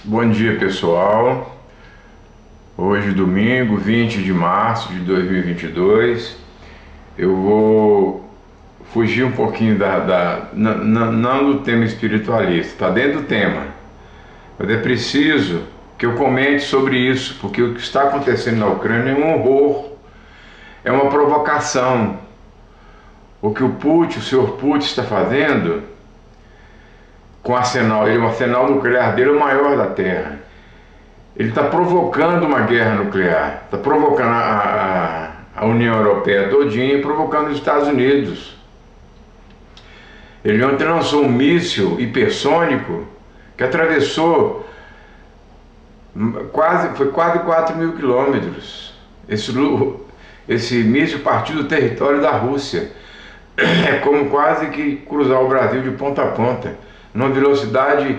Bom dia, pessoal. Hoje, domingo, 20 de março de 2022, eu vou fugir um pouquinho não do tema espiritualista, está dentro do tema, mas é preciso que eu comente sobre isso, porque o que está acontecendo na Ucrânia é um horror, é uma provocação. O que o senhor Putin está fazendo com o arsenal nuclear dele é o maior da Terra. Ele está provocando uma guerra nuclear, está provocando a União Europeia todinha e provocando os Estados Unidos. Ele ontem lançou um míssil hipersônico que atravessou foi quase 4 mil quilômetros. Esse míssil partiu do território da Rússia. É como quase que cruzar o Brasil de ponta a ponta, numa velocidade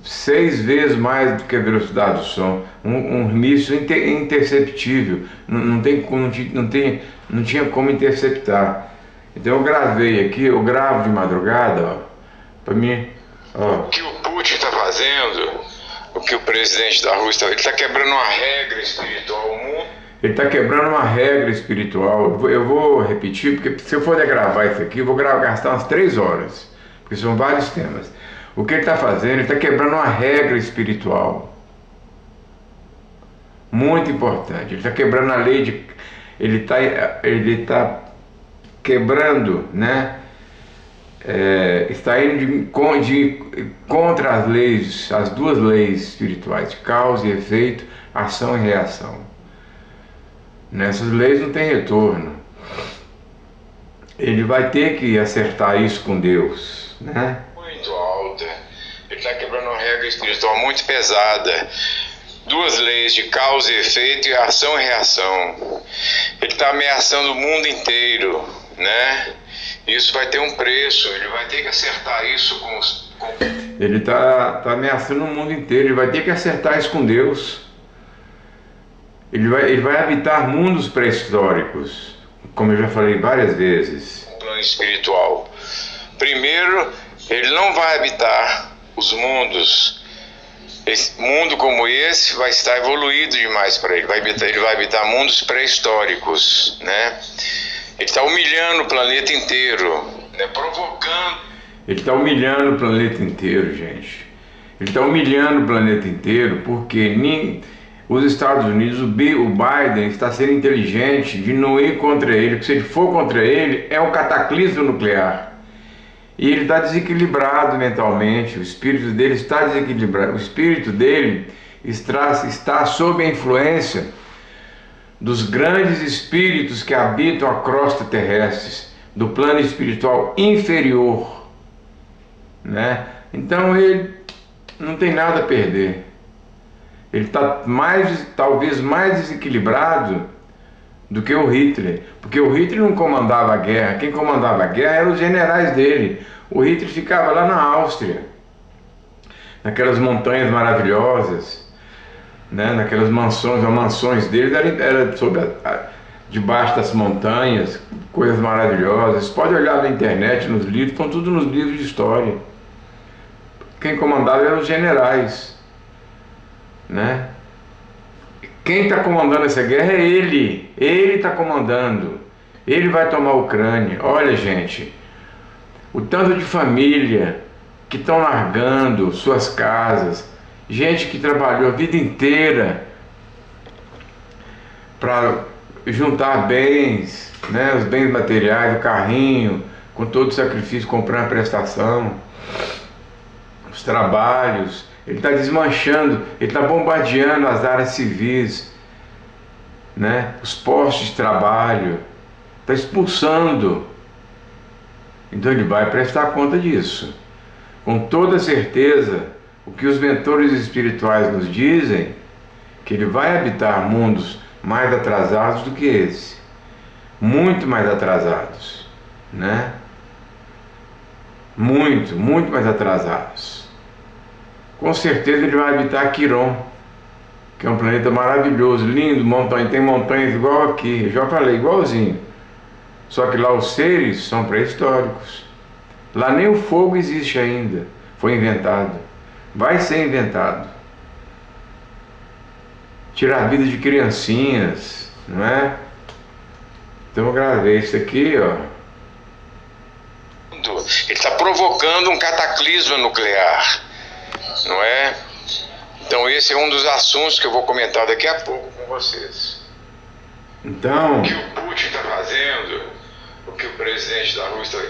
6 vezes mais do que a velocidade do som, um míssil interceptível, não tinha como interceptar. Então eu gravei aqui, eu gravo de madrugada, ó, para mim. Ó. O que o Putin está fazendo, o que o presidente da Rússia, ele está quebrando uma regra espiritual. Ele está quebrando uma regra espiritual. Eu vou repetir, porque se eu for gravar isso aqui, eu vou gastar umas 3 horas, porque são vários temas. O que ele está fazendo? Ele está quebrando uma regra espiritual muito importante. Ele está quebrando a lei de... Ele está quebrando, né? Está indo contra as leis, as duas leis espirituais, de causa e efeito, ação e reação. Nessas leis não tem retorno. Ele vai ter que acertar isso com Deus, né? Muito alta. Ele está quebrando uma regra espiritual muito pesada. Duas leis de causa e efeito e ação e reação. Ele está ameaçando o mundo inteiro, né? Isso vai ter um preço. Ele vai ter que acertar isso Ele está ameaçando o mundo inteiro. Ele vai ter que acertar isso com Deus. Ele vai habitar mundos pré-históricos, como eu já falei várias vezes. Um plano espiritual. Primeiro, ele não vai habitar os mundos. Esse mundo como esse vai estar evoluído demais para ele. Ele vai habitar mundos pré-históricos, né? Ele está humilhando o planeta inteiro, né? Provocando. Ele está humilhando o planeta inteiro, gente. Ele está humilhando o planeta inteiro porque os Estados Unidos, o Biden está sendo inteligente de não ir contra ele, porque se ele for contra ele, é um cataclismo nuclear. E ele está desequilibrado mentalmente, o espírito dele está desequilibrado, o espírito dele está sob a influência dos grandes espíritos que habitam a crosta terrestre, do plano espiritual inferior, né? Então ele não tem nada a perder. Ele está talvez mais desequilibrado do que o Hitler, porque o Hitler não comandava a guerra, quem comandava a guerra eram os generais dele. O Hitler ficava lá na Áustria, naquelas montanhas maravilhosas, né? Naquelas mansões, as mansões dele era debaixo das montanhas, coisas maravilhosas. Você pode olhar na internet, nos livros, estão tudo nos livros de história. Quem comandava eram os generais, né? Quem está comandando essa guerra é ele está comandando, ele vai tomar a Ucrânia. Olha, gente, o tanto de família que estão largando suas casas, gente que trabalhou a vida inteira para juntar bens, né, os bens materiais, o carrinho, com todo o sacrifício, comprando a prestação, os trabalhos. Ele está desmanchando, ele está bombardeando as áreas civis, né? Os postos de trabalho, está expulsando. Então ele vai prestar conta disso. Com toda certeza, o que os mentores espirituais nos dizem, que ele vai habitar mundos mais atrasados do que esse. Muito mais atrasados, né? Muito mais atrasados. Com certeza ele vai habitar Quiron, que é um planeta maravilhoso, lindo, tem montanhas igual aqui, eu já falei, igualzinho. Só que lá os seres são pré-históricos. Lá nem o fogo existe ainda, foi inventado, vai ser inventado. tirar a vida de criancinhas, não é? Então eu gravei isso aqui, ó. Ele está provocando um cataclisma nuclear, não é? Então esse é um dos assuntos que eu vou comentar daqui a pouco com vocês. Então, o que o Putin está fazendo, o que o presidente da Rússia está...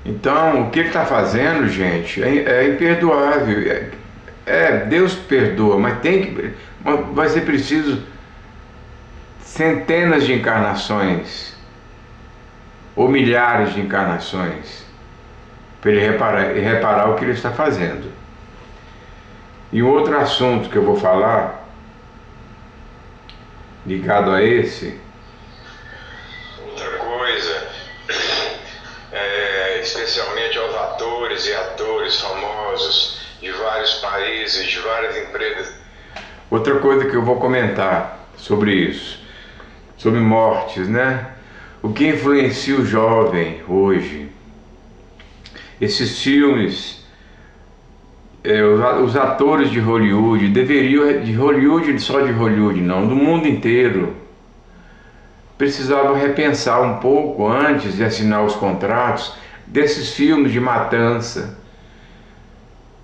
Então, o que ele está fazendo, gente, é imperdoável. Deus perdoa, mas vai ser preciso centenas de encarnações, ou milhares de encarnações, para ele reparar o que ele está fazendo. E outro assunto que eu vou falar, ligado a esse, outra coisa, especialmente aos atores e atores famosos de vários países, de várias empresas. Outra coisa que eu vou comentar sobre isso, sobre mortes, né? O que influencia o jovem hoje? Esses filmes, os atores de Hollywood deveriam, de Hollywood, só de Hollywood não, do mundo inteiro, precisavam repensar um pouco antes de assinar os contratos desses filmes de matança,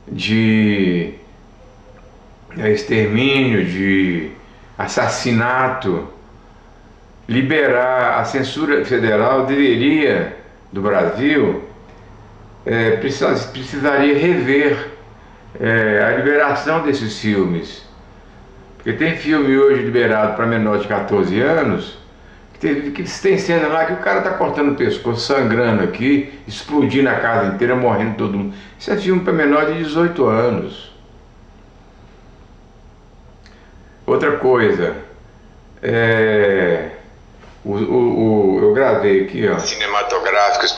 de extermínio, de assassinato. Liberar a censura federal deveria, do Brasil, precisaria rever a liberação desses filmes. Porque tem filme hoje liberado para menor de 14 anos, que tem cena lá que o cara tá cortando o pescoço, sangrando aqui, explodindo a casa inteira, morrendo todo mundo. Isso é filme para menor de 18 anos. Outra coisa, eu gravei aqui, ó, cinematográficos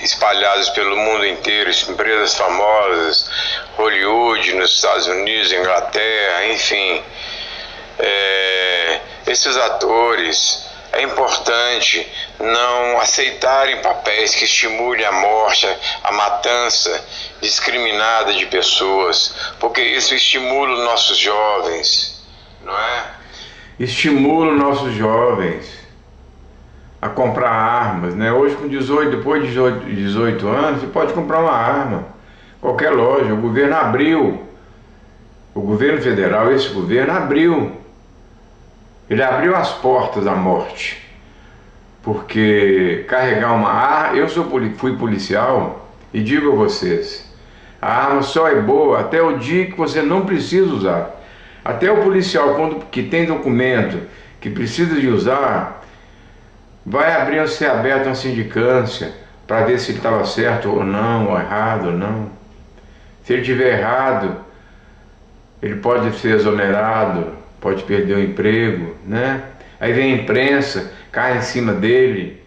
espalhados pelo mundo inteiro, empresas famosas, Hollywood, nos Estados Unidos, Inglaterra, enfim. Esses atores, é importante não aceitarem papéis que estimulem a morte, a matança discriminada de pessoas, porque isso estimula os nossos jovens, não é? Estimula os nossos jovens a comprar armas, né? Hoje depois de 18 anos, você pode comprar uma arma, qualquer loja. O governo abriu, o governo federal, esse governo abriu, ele abriu as portas à morte, porque carregar uma arma, fui policial e digo a vocês, a arma só é boa até o dia que você não precisa usar. Até o policial, que tem documento, que precisa de usar, vai ser aberta uma sindicância para ver se ele estava certo ou não, ou errado ou não. Se ele estiver errado, ele pode ser exonerado, pode perder o emprego, né? Aí vem a imprensa, cai em cima dele.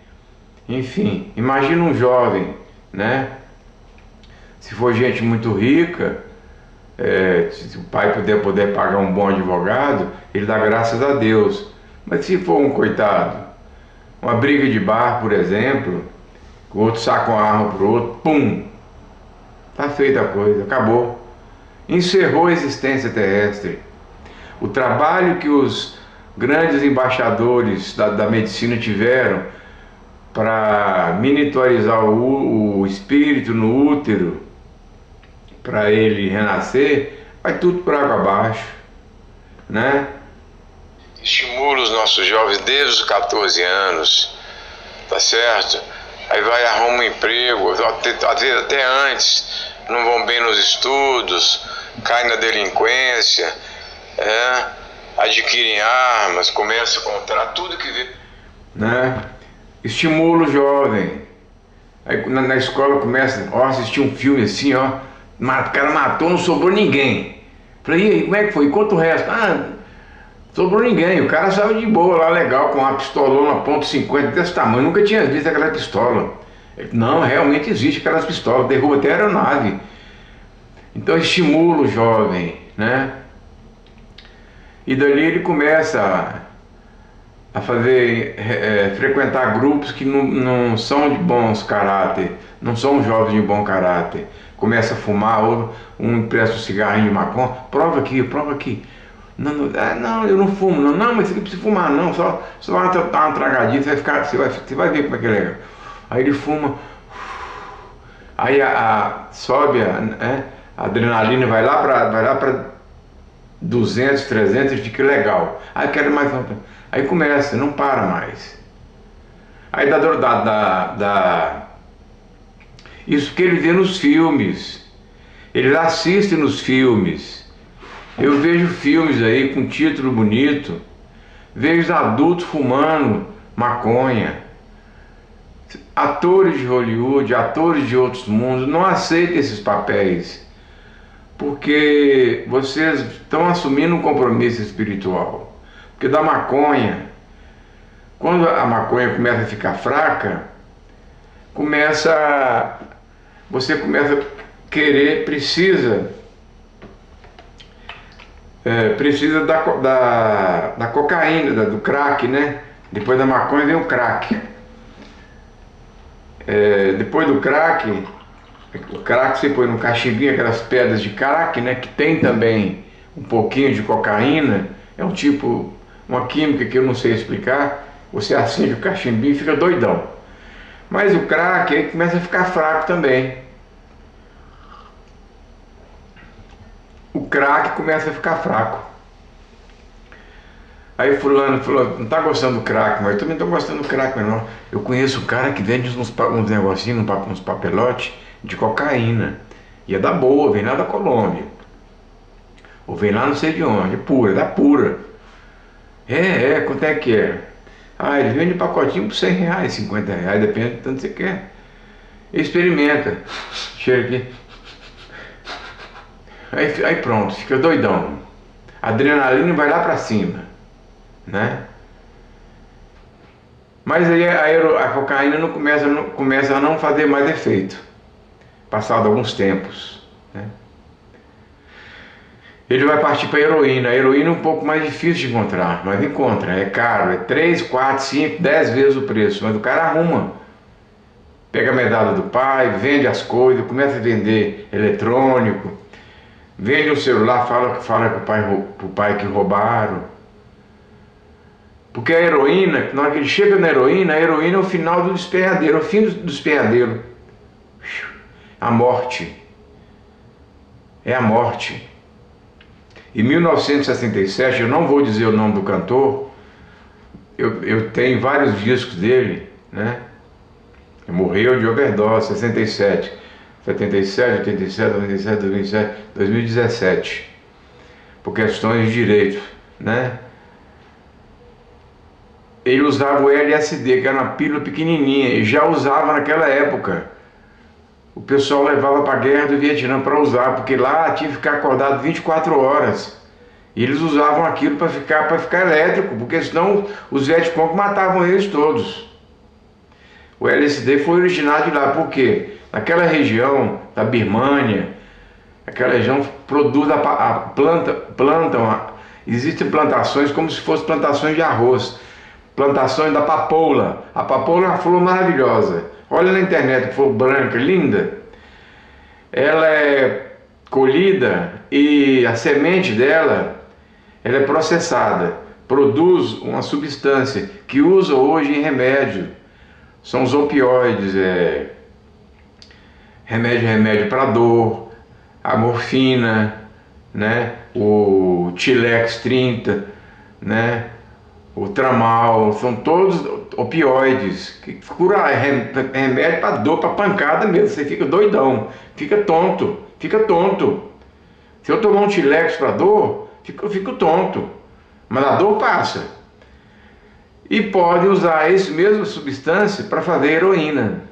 Enfim, imagina um jovem, né? Se for gente muito rica, se o pai puder pagar um bom advogado, ele dá graças a Deus. Mas se for um coitado, uma briga de bar, por exemplo, o outro saca uma arma pro outro, pum, tá feita a coisa, acabou. Encerrou a existência terrestre. O trabalho que os grandes embaixadores da medicina tiveram para monitorizar o espírito no útero, para ele renascer, vai tudo por água abaixo, né? Estimula os nossos jovens desde os 14 anos, tá certo? Aí vai arrumar um emprego, às vezes até antes, não vão bem nos estudos, caem na delinquência, adquirem armas, começam a comprar tudo que vê, né? Estimula o jovem. Aí na escola começa, assistir um filme assim, o cara matou, não sobrou ninguém. Falei, e aí, como é que foi? Quanto o resto? Sobrou ninguém. O cara saiu de boa lá, legal, com uma pistolona .50 desse tamanho. Nunca tinha visto aquela pistola. Não, realmente existe aquelas pistolas, derruba até aeronave. Então estimula o jovem, né? E dali ele começa a frequentar grupos que não são de bons caráter, não são jovens de bom caráter. Começa a fumar, ou um empresta um cigarrinho de maconha, prova aqui, Não, não, eu não fumo, não, não, mas você não precisa fumar, não, só dar uma tragadinha, você vai ver como é que é legal. Aí ele fuma, aí sobe a adrenalina, vai lá para 200, 300 e fica legal. Aí quero mais, aí começa, não para mais. Aí isso que ele vê nos filmes, ele assiste nos filmes. Eu vejo filmes aí com título bonito, vejo adultos fumando maconha, atores de Hollywood, atores de outros mundos, não aceitam esses papéis, porque vocês estão assumindo um compromisso espiritual. Porque da maconha, quando a maconha começa a ficar fraca, você começa a querer, precisa da cocaína, do crack, né? Depois da maconha vem o crack. Depois do crack, o crack você põe no cachimbinho, aquelas pedras de crack, né? Que tem também um pouquinho de cocaína. É um tipo, uma química que eu não sei explicar. Você acende o cachimbinho e fica doidão. Mas o crack aí começa a ficar fraco também. O crack começa a ficar fraco. Aí fulano falou, não tá gostando do crack, mas eu também não tô gostando do crack, não. Eu conheço um cara que vende uns negocinhos, uns papelotes de cocaína. E é da boa, vem lá da Colômbia. Ou vem lá não sei de onde, é pura, da pura. Quanto é que é? Ele vende pacotinho por R$100, R$50, depende do tanto que você quer. Experimenta. Cheira aqui. Aí pronto, fica doidão. A adrenalina vai lá pra cima, né? Mas aí a cocaína começa a não fazer mais efeito, passado alguns tempos, né? Ele vai partir para a heroína. A heroína é um pouco mais difícil de encontrar, mas encontra, é caro, é 3, 4, 5, 10 vezes o preço, mas o cara arruma. Pega a medalha do pai, vende as coisas, começa a vender eletrônico, vende o celular, fala pro pai que roubaram. Porque a heroína, na hora que ele chega na heroína, a heroína é o final do despenhadeiro, é o fim do despenhadeiro. A morte. É a morte. Em 1967, eu não vou dizer o nome do cantor, eu tenho vários discos dele, né? Ele morreu de overdose, 67, 87, 97, 2007, 2017, por questões de direito, né? Ele usava o LSD, que era uma pílula pequenininha, e já usava naquela época. O pessoal levava para a guerra do Vietnã para usar, porque lá tinha que ficar acordado 24 horas. E eles usavam aquilo para ficar elétrico, porque senão os Vietcong matavam eles todos. O LSD foi originado de lá, por quê? Naquela região da Birmânia, aquela região produz existem plantações como se fossem plantações de arroz, plantações da papoula. A papoula é uma flor maravilhosa. Olha na internet, flor branca, linda. Ela é colhida e a semente dela, ela é processada, produz uma substância que usa hoje em remédio. São os opioides, remédio para dor, a morfina, né? O Tilex 30, né? O Tramal, são todos opioides que cura remédio para dor, para pancada mesmo. Você fica doidão, fica tonto. Se eu tomar um Tilex para dor, eu fico tonto, mas a dor passa. E pode usar essa mesma substância para fazer heroína.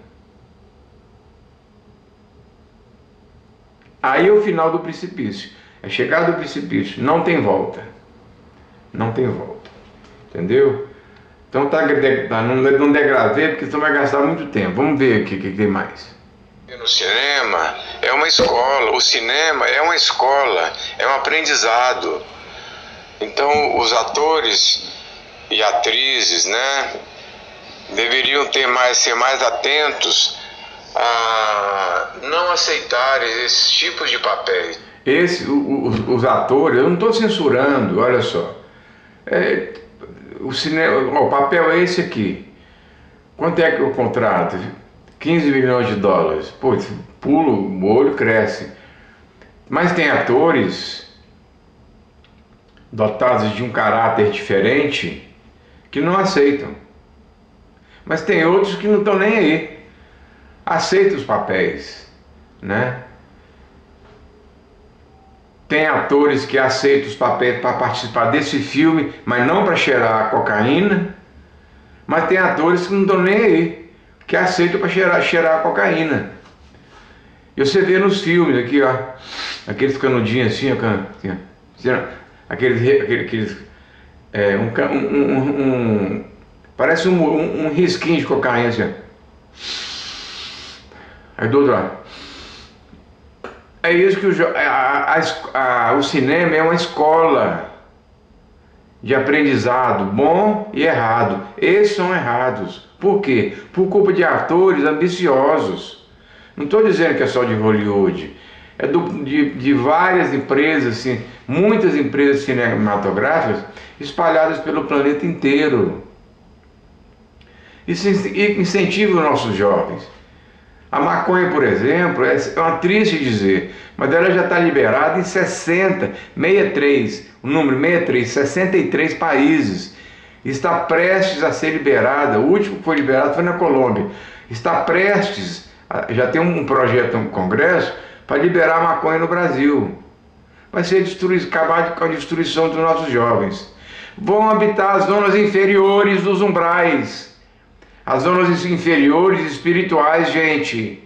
Aí é o final do precipício. É chegar do precipício, não tem volta. Não tem volta. Entendeu? Então não degradê, porque senão vai gastar muito tempo. Vamos ver o que tem mais. No cinema é uma escola, o cinema é uma escola, é um aprendizado. Então os atores e atrizes, né, deveriam ser mais atentos a não aceitarem esses tipos de papéis. os atores, eu não estou censurando, olha só. O cinema, o papel é esse aqui. Quanto é que eu contrato? 15 milhões de dólares. Pô, pulo, o olho cresce. Mas tem atores dotados de um caráter diferente que não aceitam. Mas tem outros que não estão nem aí. Aceitam os papéis, né? Tem atores que aceitam os papéis para participar desse filme, mas não para cheirar cocaína. Mas tem atores que não estão nem aí, que aceitam para cheirar cocaína. E você vê nos filmes aqui, ó, aqueles canudinhos assim, ó, aqueles parece um risquinho de cocaína assim, ó. Aí do outro lado. É isso que o cinema é uma escola de aprendizado bom e errado. Esses são errados. Por quê? Por culpa de atores ambiciosos. Não estou dizendo que é só de Hollywood. É de várias empresas, assim, muitas empresas cinematográficas espalhadas pelo planeta inteiro. Isso incentiva os nossos jovens. A maconha, por exemplo, é uma triste dizer, mas ela já está liberada em 63, o número 63, 63 países. Está prestes a ser liberada, o último que foi liberado foi na Colômbia. Está prestes, já tem um projeto no Congresso para liberar a maconha no Brasil. Vai ser acabar com a destruição dos nossos jovens. Vão habitar as zonas inferiores dos umbrais. As zonas inferiores espirituais, gente.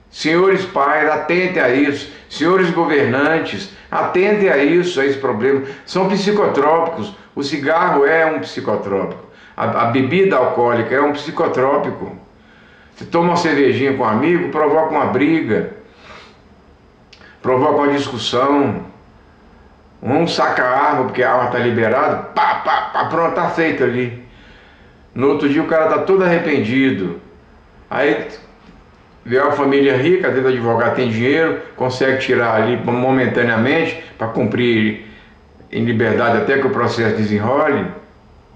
Senhores pais, atentem a isso. Senhores governantes, atentem a isso, a esse problema. São psicotrópicos. O cigarro é um psicotrópico. A bebida alcoólica é um psicotrópico. Você toma uma cervejinha com um amigo, provoca uma briga, provoca uma discussão. Um saca a arma porque a arma está liberada, pronto, está feito ali. No outro dia o cara está todo arrependido. Aí vê a família rica, às vezes o advogado tem dinheiro, consegue tirar ali momentaneamente para cumprir em liberdade até que o processo desenrole,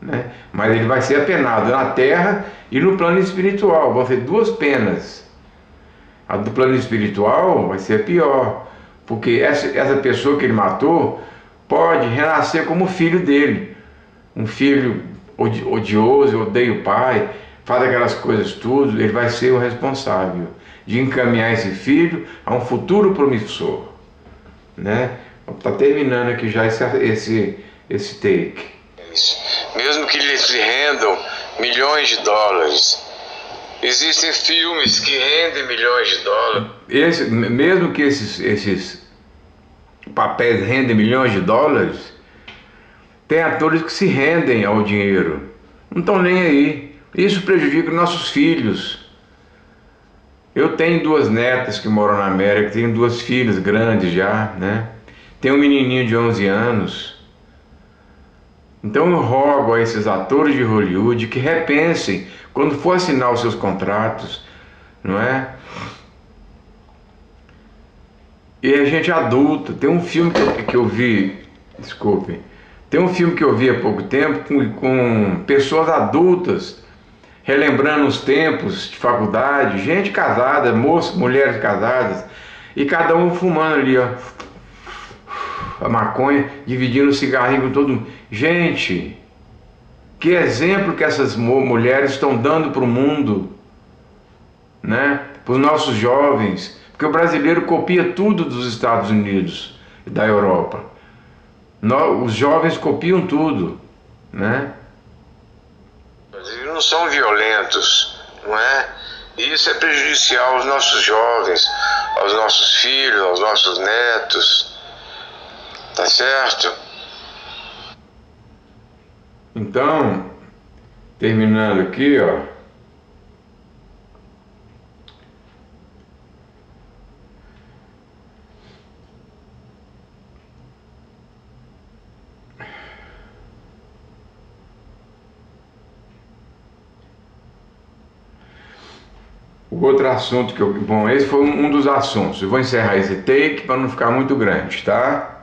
né? Mas ele vai ser apenado na terra e no plano espiritual. Vão ser duas penas. A do plano espiritual vai ser pior, porque essa pessoa que ele matou pode renascer como filho dele, um filho odioso, odeia o pai, faz aquelas coisas tudo. Ele vai ser o responsável de encaminhar esse filho a um futuro promissor, né? Está terminando aqui já esse take. Mesmo que lhes rendam milhões de dólares, existem filmes que rendem milhões de dólares. Mesmo que esses papéis rendem milhões de dólares, tem atores que se rendem ao dinheiro, não estão nem aí. Isso prejudica nossos filhos. Eu tenho duas netas que moram na América, tenho duas filhas grandes já, né? Tenho um menininho de 11 anos. Então eu rogo a esses atores de Hollywood que repensem quando for assinar os seus contratos, não é? E a gente adulta. Tem um filme que eu vi, desculpe, tem um filme que eu vi há pouco tempo com pessoas adultas relembrando os tempos de faculdade, gente casada, moças, mulheres casadas, e cada um fumando ali, ó, a maconha, dividindo o cigarrinho com todo mundo. Gente, que exemplo que essas mulheres estão dando para o mundo, né? Para os nossos jovens, porque o brasileiro copia tudo dos Estados Unidos e da Europa. Os jovens copiam tudo, né? Eles não são violentos, não é? E isso é prejudicial aos nossos jovens, aos nossos filhos, aos nossos netos. Tá certo? Então, terminando aqui, ó. outro assunto que eu... Bom, esse foi um dos assuntos. Eu vou encerrar esse take para não ficar muito grande, tá?